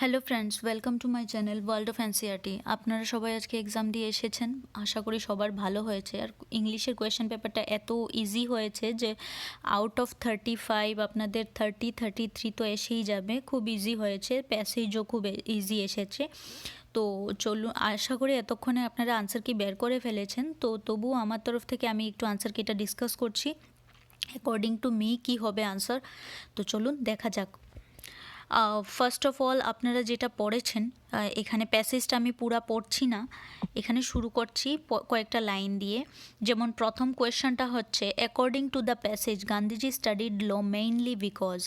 Hello friends, welcome to my channel world of NCERT. আপনারা সবাই আজকে এক্সাম দিয়ে এসেছেন, আশা করি সবার ভালো হয়েছে। আর ইংলিশের কোয়েশ্চেন পেপারটা এত ইজি হয়েছে যে আউট অফ 35 আপনাদের 33 তো এসেই যাবে। খুব ইজি হয়েছে, প্যাসেজও খুব ইজি এসেছে। তো চলুন, আশা করি এতক্ষণে আপনারা আনসার কি বের করে ফেলেছেন। তো তবুও আমার তরফ থেকে আমি একটু আনসার কিটা ডিসকাস করছি অ্যাকর্ডিং টু মি কী হবে আনসার। তো চলুন দেখা যাক। ফার্স্ট অফ অল আপনারা যেটা পড়েছেন, এখানে প্যাসেজটা আমি পুরা পড়ছি না, এখানে শুরু করছি কয়েকটা লাইন দিয়ে। যেমন প্রথম কোয়েশ্চনটা হচ্ছে, according to the passage Gandhiji studied law mainly because.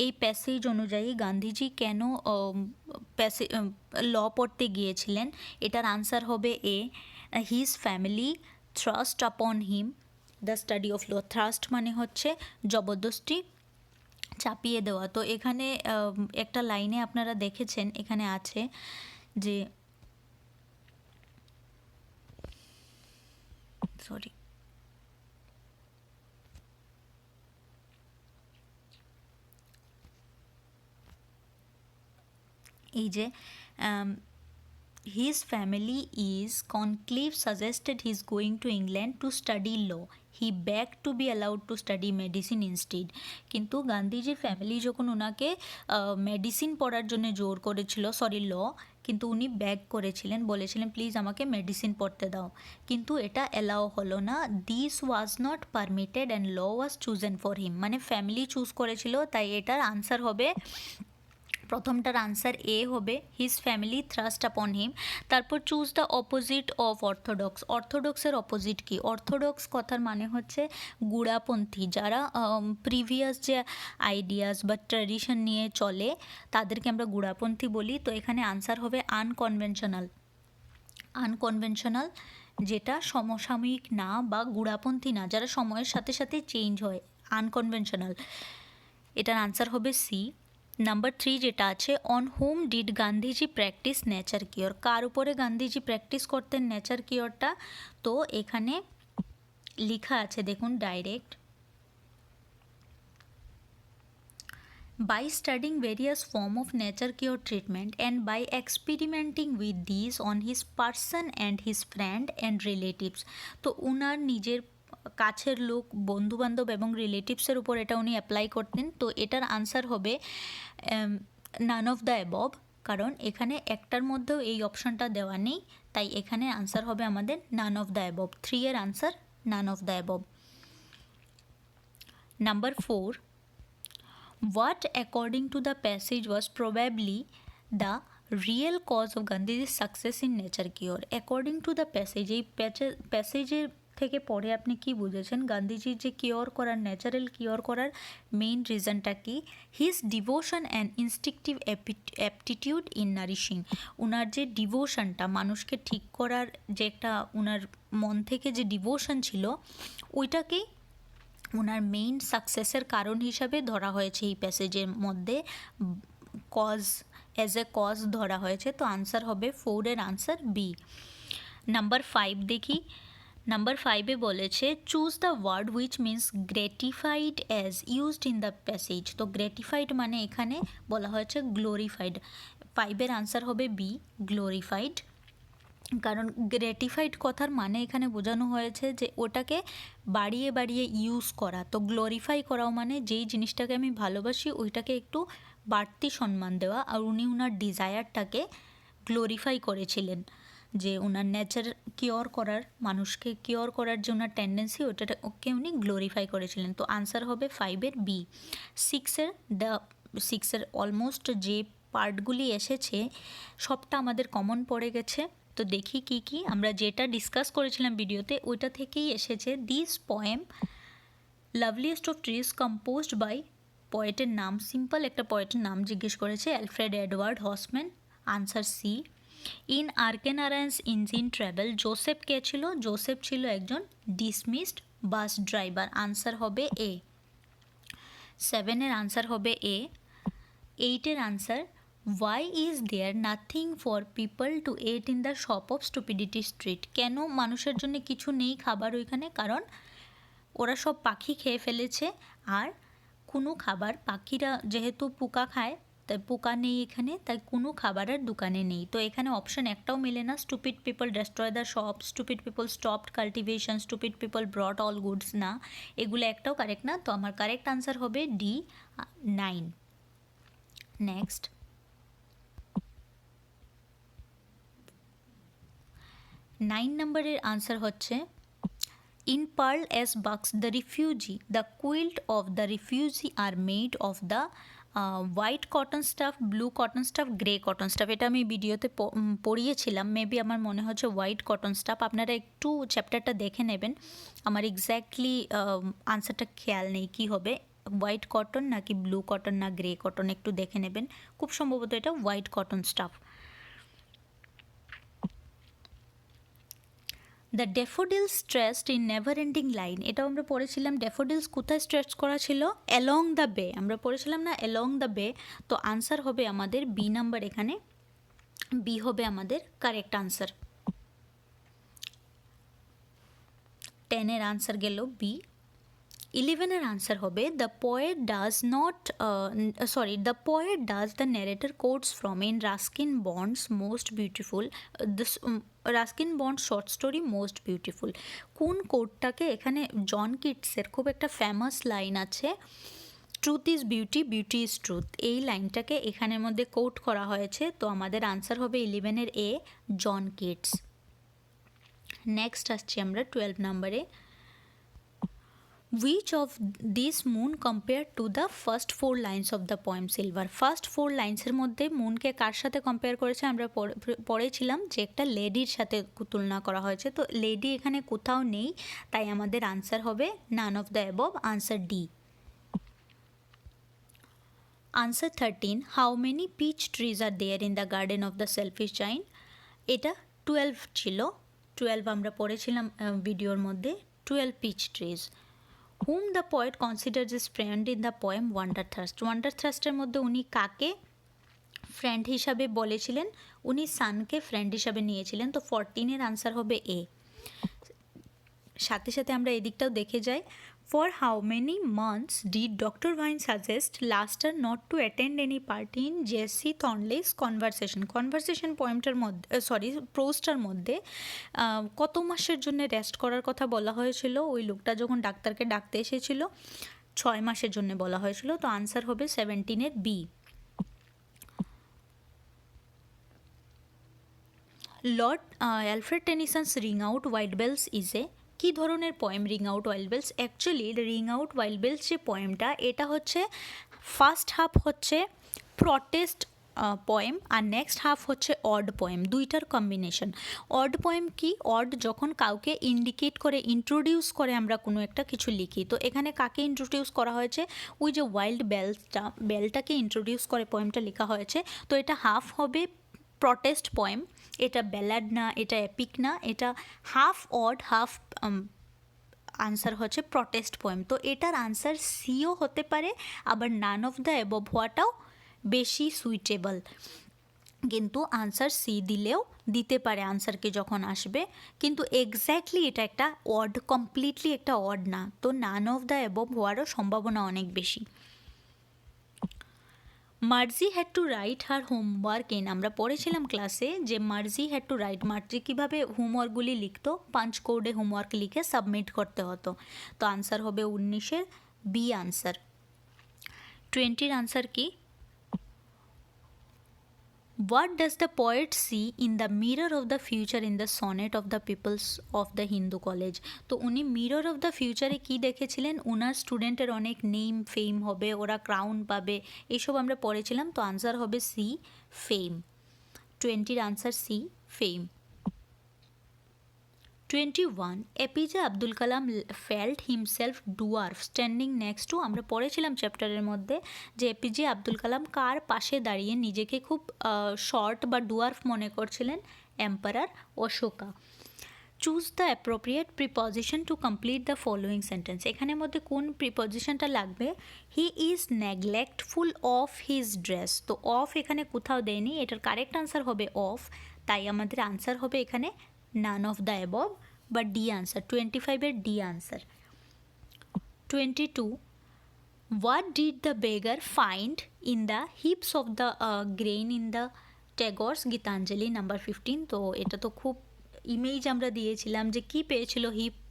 এই প্যাসেজ অনুযায়ী গান্ধীজি কেন ল পড়তে গিয়েছিলেন? এটার আনসার হবে এ, his family thrust upon him the study of law. Thrust মানে হচ্ছে জবরদস্তি, চাপিয়ে দেওয়া। তো এখানে একটা লাইনে আপনারা দেখেছেন, এখানে আছে যে সরি এই যে his family is conclave suggested he is going to England to study law. He begged to be allowed to study medicine instead. কিন্তু গান্ধীজির ফ্যামিলি যখন ওনাকে মেডিসিন পড়ার জন্য জোর করেছিল, সরি ল, কিন্তু উনি ব্যাগ করেছিলেন, বলেছিলেন প্লিজ আমাকে মেডিসিন পড়তে দাও, কিন্তু এটা অ্যালাও হলো না। This was not permitted and law was chosen for him, মানে ফ্যামিলি চুজ করেছিল, তাই এটার আনসার হবে, প্রথমটার আনসার এ হবে, his family thrust upon him. তারপর choose the opposite of orthodox. অর্থোডক্সের অপোজিট কি? অর্থোডক্স কথার মানে হচ্ছে গুড়াপন্থী, যারা প্রিভিয়াস যে আইডিয়াস বা ট্র্যাডিশন নিয়ে চলে তাদেরকে আমরা গুড়াপন্থী বলি। তো এখানে আনসার হবে আনকনভেনশনাল। আনকনভেনশনাল যেটা সমসাময়িক না বা গুড়াপন্থী না, যারা সময়ের সাথে সাথে চেঞ্জ হয়, আনকনভেনশনাল। এটার আনসার হবে সি। নাম্বার 3 যেটা আছে, on whom did Gandhiji practise nature cure. কার উপরে গান্ধীজি প্র্যাকটিস করতেন নেচার কিওরটা? তো এখানে লেখা আছে দেখুন direct, by studying various form of nature cure treatment and by experimenting with these on his person and his friend and relatives. তো উনার নিজের কাছের লোক, বন্ধুবান্ধব এবং রিলেটিভসের উপর এটা উনি অ্যাপ্লাই করতেন। তো এটার আনসার হবে নান অফ দ্য অ্যাবভ, কারণ এখানে একটার মধ্যেও এই অপশনটা দেওয়া নেই, তাই এখানে আনসার হবে আমাদের নান অফ দ্য অ্যাবভ। 3 এর answer naan of the above. Number 4, what according to the passage was probably the real cause of Gandhi's success in nature cure. According to the passage, এই প্যাসেজের থেকে পড়ে আপনি কি বুঝেছেন গান্ধীজির যে কিওর করার, ন্যাচারাল কিওর করার মেইন রিজনটা কি? His devotion and instinctive aptitude in nourishing. ওনার যে ডিভোশনটা, মানুষকে ঠিক করার যে একটা ওনার মন থেকে যে ডিভোশন ছিল, ওইটাকেই ওনার মেইন সাকসেসের কারণ হিসাবে ধরা হয়েছে এই প্যাসেজের মধ্যে, কজ, অ্যাজ এ কজ ধরা হয়েছে। তো আনসার হবে 4 এর আনসার বি। নাম্বার 5 দেখি। নাম্বার 5-এ বলেছে choose the word which means gratified as used in the passage. তো গ্রেটিফাইড মানে এখানে বলা হয়েছে গ্লোরিফাইড। 5-এর আনসার হবে বি, গ্লোরিফাইড। কারণ গ্রেটিফাইড কথার মানে এখানে বোঝানো হয়েছে যে ওটাকে বাড়িয়ে বাড়িয়ে ইউজ করা। তো গ্লোরিফাই করাও মানে যেই জিনিসটাকে আমি ভালোবাসি ওইটাকে একটু বাড়তি সম্মান দেওয়া। আর উনি ওনার ডিজায়ারটাকে গ্লোরিফাই করেছিলেন, যে ওনার নেচার কিওর করার, মানুষকে কিওর করার যে ওনার টেন্ডেন্সি, ওকে উনি গ্লোরিফাই করেছিলেন। তো আনসার হবে 5-এর বি। 6-এর অলমোস্ট যে পার্টগুলি এসেছে সবটা আমাদের কমন পড়ে গেছে। তো দেখি কি কি আমরা যেটা ডিসকাস করেছিলাম ভিডিওতে ওইটা থেকেই এসেছে। This poem loveliest of trees composed by, পয়েটের নাম, সিম্পল একটা পয়েটের নাম জিজ্ঞেস করেছে, Alfred Edward Housman. Answer C. In আর্কেনারান্স ইঞ্জিন ট্রাভেল, জোসেফ কে ছিল? জোসেফ ছিল একজন ডিসমিসড বাস ড্রাইভার। আনসার হবে এ। 7-এর আনসার হবে এ। 8-এর answer, why is there nothing for people to eat in the shop of stupidity street. কেন মানুষের জন্য কিছু নেই খাবার ওইখানে? কারণ ওরা সব পাখি খেয়ে ফেলেছে, আর কোনো খাবার, পাখিরা যেহেতু পোকা খায় তাই পোকা নেই এখানে, তাই কোনো খাবারের দোকানে নেই। তো এখানে অপশন একটাও মেলে না। Stupid people destroy the shop, stupid people stopped cultivation, stupid people ব্রট all goods, না, এগুলো একটাও কারেক্ট না। তো আমার কারেক্ট আনসার হবে ডি, 9। নেক্সট, 9 নম্বরের আনসার হচ্ছে In Pearl S. Buck's The Refugee, the quilt of the refugee are made of the white cotton staff, blue cotton staff, grey cotton staff. এটা আমি ভিডিওতে পড়িয়েছিলাম, মেবি আমার মনে হচ্ছে হোয়াইট কটন স্টাফ। আপনারা একটু চ্যাপ্টারটা দেখে নেবেন, আমার এক্স্যাক্টলি আনসারটা খেয়াল নেই কী হবে, হোয়াইট কটন নাকি ব্লু কটন না গ্রে কটন, একটু দেখে নেবেন। খুব সম্ভবত এটা white cotton stuff. The daffodils stretched in never ending line, এটাও আমরা পড়েছিলাম। ড্যাফোডিলস কোথায় স্ট্রেচ করা ছিল? অ্যালং দ্য বে, আমরা পড়েছিলাম না অ্যালং দ্য বে। তো আনসার হবে আমাদের বি নাম্বার, এখানে বি হবে আমাদের কারেক্ট আনসার। 10-এর আনসার গেল বি। 11-এর আনসার হবে the poet does not, the poet does the narrator quotes from in Ruskin Bond's most beautiful, Ruskin Bond short story most beautiful. কোন কোটটাকে এখানে, জন কিটসের খুব একটা ফেমাস লাইন আছে, truth is beauty, beauty is truth, এই লাইনটাকে এখানের মধ্যে কোট করা হয়েছে। তো আমাদের আনসার হবে 11-এর এ, জন কিটস। নেক্সট আসছি আমরা 12 নম্বরে। Which of these moon compared to the first 4 lines of the poem Silver? First 4 লাইন্সের মধ্যে মুনকে কার সাথে কম্পেয়ার করেছে? আমরা পড়েছিলাম যে একটা লেডির সাথে তুলনা করা হয়েছে। তো লেডি এখানে কোথাও নেই, তাই আমাদের আনসার হবে none of the above, answer D. Answer 13, how many peach trees are there in the garden of the selfish giant? এটা 12 ছিল, 12 আমরা পড়েছিলাম ভিডিওর মধ্যে, 12 peach trees. Whom the poet considers his friend in the poem wanderthirst, ওয়ান্ডারথ্রাস্টের মধ্যে উনি কাকে ফ্রেন্ড হিসাবে বলেছিলেন? উনি সানকে ফ্রেন্ড হিসাবে নিয়েছিলেন। তো 14-এর আনসার হবে এ। সাথে সাথে আমরা এদিকটাও দেখে যাই। For how many months did doctor Vine suggest Lustre not to attend any party in JC thornless conversation? Conversation পয়েন্টের মধ্যে, প্রোজটার মধ্যে কত মাসের জন্য রেস্ট করার কথা বলা হয়েছিল? ওই লোকটা যখন ডাক্তারকে ডাকতে এসেছিল 6 মাসের জন্য বলা হয়েছিল। তো আনসার হবে 17-এর B. Lord Alfred Tennyson's ring out wild bells is a, কী ধরনের poem ring out wild bells? Actually ring out wild bells যে পোয়েমটা, এটা হচ্ছে ফার্স্ট হাফ হচ্ছে প্রটেস্ট পোয়েম আর নেক্সট হাফ হচ্ছে অড পোয়েম, দুইটার কম্বিনেশন। অড পোয়েম কি? অড যখন কাউকে ইন্ডিকেট করে, ইন্ট্রোডিউস করে আমরা কোনো একটা কিছু লিখি। তো এখানে কাকে ইন্ট্রোডিউস করা হয়েছে? ওই যে ওয়াইল্ড বেলটাকে ইন্ট্রোডিউস করে পোয়েমটা লেখা হয়েছে। তো এটা হাফ হবে প্রটেস্ট পোয়েম, এটা ব্যালাড না, এটা এপিক না, এটা হাফ অড হাফ, আনসার হচ্ছে প্রটেস্ট পোয়েম। তো এটার আনসার সিও হতে পারে, আবার নান অফ দ্য অ্যাবভ হওয়াটাও বেশি সুইটেবল, কিন্তু আনসার সি দিলেও দিতে পারে আনসারকে যখন আসবে, কিন্তু এক্স্যাক্টলি এটা একটা অড, কমপ্লিটলি একটা অড না। তো নান অফ দ্য অ্যাবভ হওয়ারও সম্ভাবনা অনেক বেশি। Margie had to write her homework in, আমরা পড়েছিলাম ক্লাসে যে Margie had to write, Margie কীভাবে হোমওয়ার্কগুলি লিখতো? পাঞ্চ কোডে হোমওয়ার্ক লিখে সাবমিট করতে হতো। তো আনসার হবে 19-এর বি আনসার। 20-র আনসার কি? What does the poet see in the mirror of the future in the sonnet of the peoples of the Hindu college? তো উনি মিরর অফ দ্য ফিউচারে কী দেখেছিলেন? ওনার স্টুডেন্টের অনেক নেম ফেম হবে, ওরা ক্রাউন পাবে, এইসব আমরা পড়েছিলাম। তো আনসার হবে সি, ফেম। 20-র answer C, fame. 21, APJ Abdul Kalam felt himself dwarf standing next to, আমরা পড়েছিলাম চ্যাপ্টারের মধ্যে যে এপিজে আব্দুল কালাম কার পাশে দাঁড়িয়ে নিজেকে খুব শর্ট বা ডুয়ার্ফ মনে করছিলেন? Emperor Ashoka. Choose the appropriate preposition to complete the following sentence, এখানের মধ্যে কোন প্রিপজিশনটা লাগবে? He is neglectful of his dress, তো অফ এখানে কোথাও দেয়নি, এটার কারেক্ট আনসার হবে অফ, তাই আমাদের আনসার হবে এখানে নান অফ দ্য অ্যাবভ বা ডি আনসার, 25-এর D answer. 22, What did the beggar find in the heaps of the grain in the Tagore's Gitanjali number 15? তো এটা তো খুব ইমেজ আমরা দিয়েছিলাম যে কি পেয়েছিল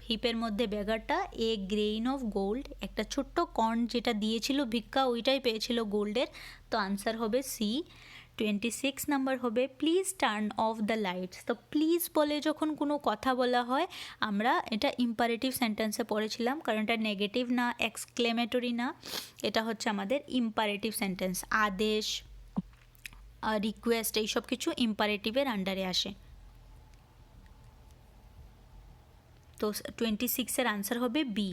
হিপের মধ্যে বেগারটা, এ গ্রেইন অফ গোল্ড, একটা ছোট্ট কর্ন যেটা দিয়েছিল ভিক্ষা ওইটাই পেয়েছিল গোল্ডের। তো আনসার হবে সি। 26 নাম্বার হবে please turn off the lights. তো প্লিজ বলে যখন কোনো কথা বলা হয়, আমরা এটা ইম্পারেটিভ সেন্টেন্সে পড়েছিলাম, কারণ এটা নেগেটিভ না, এক্সক্লেমেটরি না, এটা হচ্ছে আমাদের ইম্পারেটিভ সেন্টেন্স। আদেশ, রিকোয়েস্ট, এইসব কিছু ইম্পারেটিভের আন্ডারে আসে। তো 26-এর আনসার হবে B.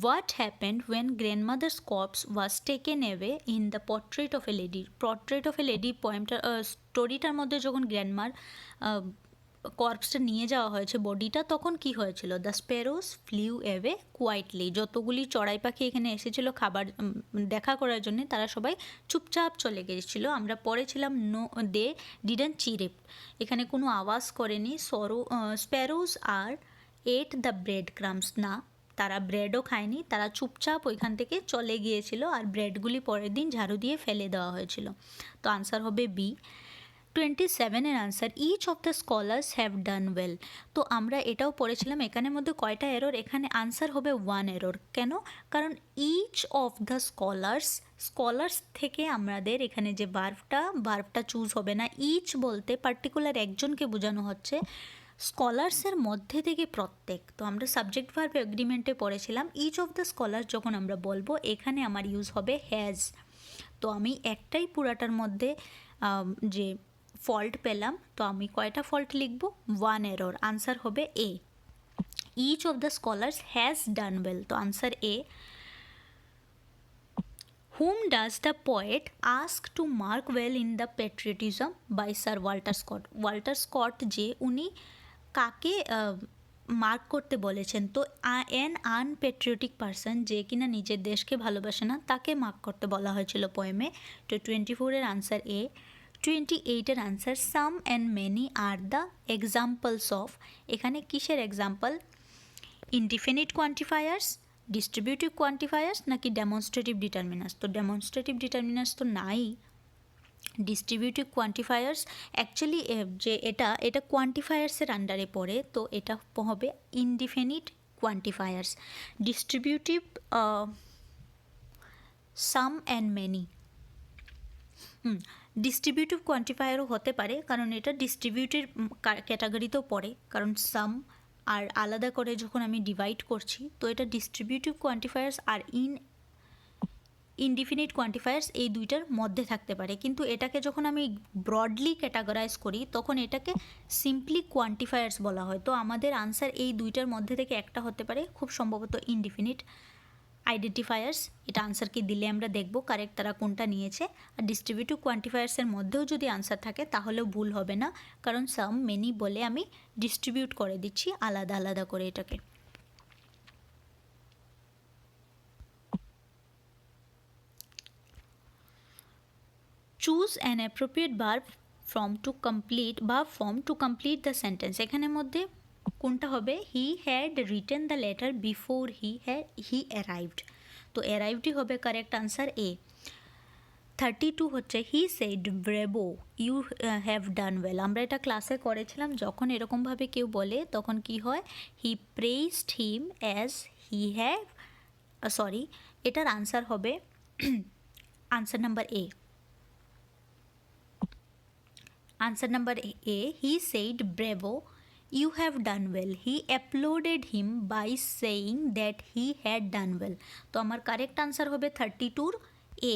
What happened when grandmother's corpse was taken away in the portrait of a lady? Portrait of a lady পোয়েমটা স্টোরিটার মধ্যে যখন গ্র্যান্ডমার কর্পসটা নিয়ে যাওয়া হয়েছে বডিটা, তখন কি হয়েছিল? The sparrows flew away quietly. যতগুলি চড়াই পাখি এখানে এসেছিল খাবার দেখা করার জন্য, তারা সবাই চুপচাপ চলে গিয়েছিল। আমরা পড়েছিলাম নো দে ডিডন্ট চিরেপ, এখানে কোনো আওয়াজ করেনি। স্প্যারোস আর এট দ্য ব্রেড ক্রামস, না তারা ব্রেডও খায়নি, তারা চুপচাপ ওইখান থেকে চলে গিয়েছিল, আর ব্রেডগুলি পরের দিন ঝাড়ু দিয়ে ফেলে দেওয়া হয়েছিল। তো আনসার হবে বি। 27-এর answer each of the scholars have done well. তো আমরা এটাও পড়েছিলাম এখানের মধ্যে কয়টা এরর, এখানে আনসার হবে 1 এরর। কেন? কারণ ইচ অফ দ্য স্কলার্স থেকে আমাদের এখানে যে ভার্বটা চুজ হবে না। ইচ বলতে পার্টিকুলার একজনকে বোঝানো হচ্ছে, স্কলার্সের মধ্যে থেকে প্রত্যেক। তো আমরা সাবজেক্ট ভার্ব এগ্রিমেন্টে পড়েছিলাম ইচ অফ দ্য স্কলার্স যখন আমরা বলবো, এখানে আমার ইউজ হবে হ্যাজ। তো আমি একটাই পুরাটার মধ্যে যে ফল্ট পেলাম, তো আমি কয়টা ফল্ট লিখব? 1 এরর। আনসার হবে A. Each of the scholars has done well. তো answer A. Whom does the poet ask to mark well in the patriotism by Sir Walter Scott? Walter Scott যে উনি কাকে মার্ক করতে বলেছেন? তো an আনপ্যাট্রিয়টিক person, যে কিনা নিজের দেশকে ভালোবাসে না, তাকে মার্ক করতে বলা হয়েছিল পোয়েমে। তো 24-এর আনসার এ। 28-এর answer some and many are the examples of. এখানে কিসের example? Indefinite quantifiers, distributive quantifiers নাকি ডেমনস্ট্রেটিভ ডিটারমিনার্স? তো ডেমনস্ট্রেটিভ ডিটারমিনার্স তো নাই। ডিস্ট্রিবিউটিভ কোয়ান্টিফায়ার্স অ্যাকচুয়ালি যে এটা কোয়ান্টিফায়ার্সের আন্ডারে পড়ে, তো এটা হবে indefinite quantifiers. Distributive some and many, distributive কোয়ান্টিফায়ারও হতে পারে, কারণ এটা ডিস্ট্রিবিউটিভ ক্যাটাগরিতেও পড়ে, কারণ সাম আর আলাদা করে যখন আমি ডিভাইড করছি, তো এটা ডিস্ট্রিবিউটিভ কোয়ান্টিফায়ার্স আর ইনডিফিনিট কোয়ান্টিফায়ার্স এই দুইটার মধ্যে থাকতে পারে। কিন্তু এটাকে যখন আমি ব্রডলি ক্যাটাগরাইজ করি, তখন এটাকে সিম্পলি কোয়ান্টিফায়ার্স বলা হয়। তো আমাদের আনসার এই দুইটার মধ্যে থেকে একটা হতে পারে, খুব সম্ভবত ইনডিফিনিট আইডেন্টিফায়ার্স। এটা আনসারকে দিলে আমরা দেখব কারেক্ট তারা কোনটা নিয়েছে। আর ডিস্ট্রিবিউটিভ কোয়ান্টিফায়ার্সের মধ্যেও যদি আনসার থাকে তাহলেও ভুল হবে না, কারণ সাম মেনি বলে আমি ডিস্ট্রিবিউট করে দিচ্ছি আলাদা আলাদা করে এটাকে। Choose an appropriate verb form to complete the sentence. এখানের মধ্যে কোনটা হবে? He had written the letter before he arrived. তো অ্যারাইভডই হবে কারেক্ট আনসার এ। 32 হচ্ছে he said bravo you have done well. আমরা এটা ক্লাসে করেছিলাম, যখন এরকমভাবে কেউ বলে তখন কি হয়? He praised him as he have, sorry, এটার আনসার হবে answer number A. Answer number A, he said, bravo, you have done well. He applauded him by saying that he had done well. তো আমার correct answer হবে 32 A.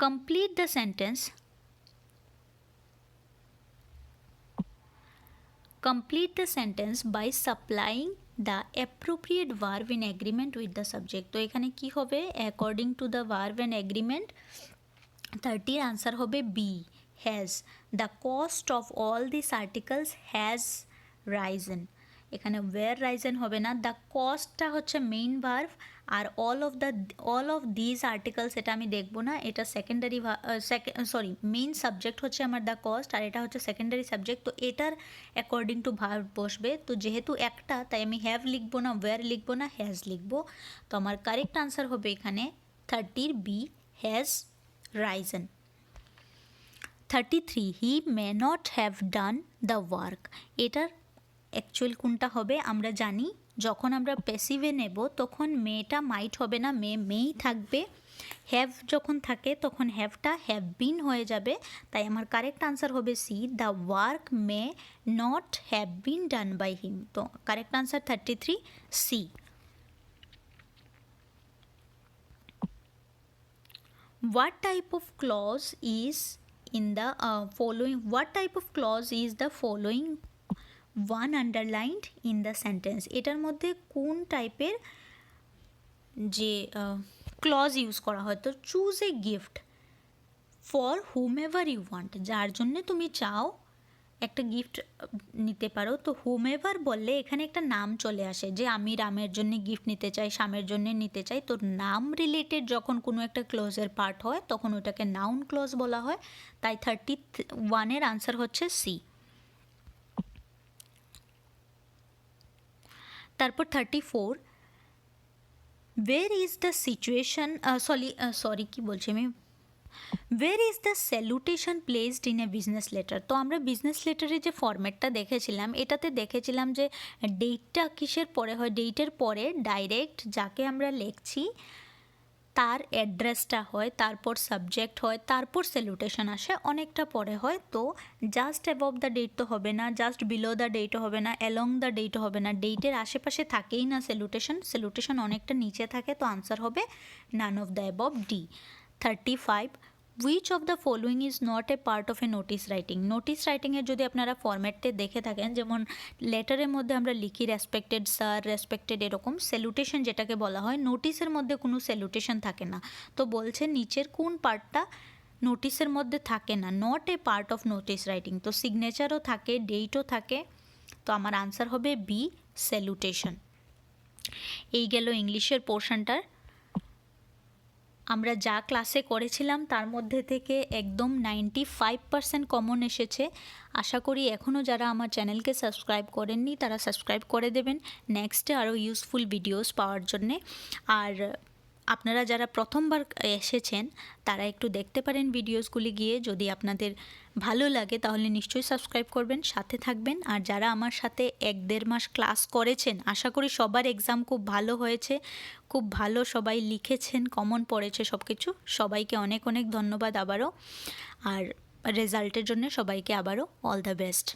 Complete the sentence. Complete the sentence by supplying the appropriate verb in agreement with the subject. তো এখানে কি হবে? According to the verb and agreement, 30 answer হবে B, has. The cost of all this articles has risen. এখানে were risen হবে না। The কস্টটা হচ্ছে মেইন ভার্ব, আর অল অফ দিজ আর্টিকেলস এটা আমি দেখবো না, এটা সেকেন্ডারি মেইন সাবজেক্ট হচ্ছে আমার দ্য কস্ট, আর এটা হচ্ছে সেকেন্ডারি সাবজেক্ট। তো এটার অ্যাকর্ডিং টু ভার্ব বসবে। তো যেহেতু একটা, তাই আমি হ্যাভ লিখবো না, ওয়্যার লিখবো না, হ্যাজ লিখবো। তো আমার কারেক্ট আনসার হবে এখানে 30 B, has risen. 33 he may not have done the work. এটার অ্যাকচুয়াল কোনটা হবে আমরা জানি, যখন আমরা প্যাসিভে নেব তখন মেটা মাইট হবে না, মেই থাকবে। হ্যাভ যখন থাকে তখন হ্যাভটা হ্যাভ বিন হয়ে যাবে। তাই আমার কারেক্ট আনসার হবে C, the work may not have been done by him. তো correct answer 33 C. What type of clause is in the following? What type of clause is the following one underlined in the sentence? এটার মধ্যে কোন টাইপের যে clause use করা হয়? তো choose a gift for whomever you want, যার জন্যে তুমি চাও একটা গিফট নিতে পারো। তো হুম এভার বললে এখানে একটা নাম চলে আসে, যে আমি রামের জন্য গিফট নিতে চাই, শ্যামের জন্য নিতে চাই। তো নাম রিলেটেড যখন কোনো একটা ক্লোজের পার্ট হয় তখন ওটাকে নাউন ক্লোজ বলা হয়। তাই 31-এর আনসার হচ্ছে সি। তারপর 34, ওয়ের ইজ দ্য সিচুয়েশন, কি বলছি আমি, ওয়ের is the salutation placed in a business letter? তো আমরা বিজনেস লেটারে যে ফরম্যাটটা দেখেছিলাম, এটাতে দেখেছিলাম যে ডেটটা কিসের পরে হয়, ডেটের পরে ডাইরেক্ট যাকে আমরা লিখছি তার অ্যাড্রেসটা হয়, তারপর সাবজেক্ট হয়, তারপর স্যালুটেশন আসে, অনেকটা পরে হয়। তো জাস্ট অ্যাবভ দ্য ডেট তো হবে না, জাস্ট বিলো দ্য ডেটও হবে না, অ্যালং দ্য ডেটও হবে না, ডেটের আশেপাশে থাকেই না স্যালুটেশন অনেকটা নিচে থাকে। তো আনসার হবে none of the above, D. 35, which of the following is not a part of a notice writing? Notice রাইটিংয়ের যদি আপনারা ফরম্যাটে দেখে থাকেন, যেমন লেটারের মধ্যে আমরা লিখি রেসপেক্টেড স্যার, রেসপেক্টেড, এরকম স্যালুটেশন যেটাকে বলা হয়, নোটিসের মধ্যে কোনো স্যালুটেশন থাকে না। তো বলছে নিচের কোন পার্টটা নোটিসের মধ্যে থাকে না, not a part of notice writing? তো সিগনেচারও থাকে, ডেটও থাকে। তো আমার আনসার হবে বি, স্যালুটেশন। এই গেল ইংলিশের পোর্শনটার। আমরা যা ক্লাসে করেছিলাম তার মধ্যে থেকে একদম 95% কমন এসেছে। আশা করি এখনও যারা আমার চ্যানেলকে সাবস্ক্রাইব করেননি তারা সাবস্ক্রাইব করে দেবেন নেক্সটে আরও ইউজফুল ভিডিওস পাওয়ার জন্যে। আর আপনারা যারা প্রথমবার এসেছেন তারা একটু দেখতে পারেন ভিডিওসগুলি গিয়ে, যদি আপনাদের ভালো লাগে তাহলে নিশ্চয়ই সাবস্ক্রাইব করবেন, সাথে থাকবেন। আর যারা আমার সাথে 1-1.5 মাস ক্লাস করেছেন, আশা করি সবার এক্সাম খুব ভালো হয়েছে, খুব ভালো সবাই লিখেছেন, কমন পড়েছে সব কিছু। সবাইকে অনেক অনেক ধন্যবাদ আবারও, আর রেজাল্টের জন্য সবাইকে আবারও অল দ্য বেস্ট।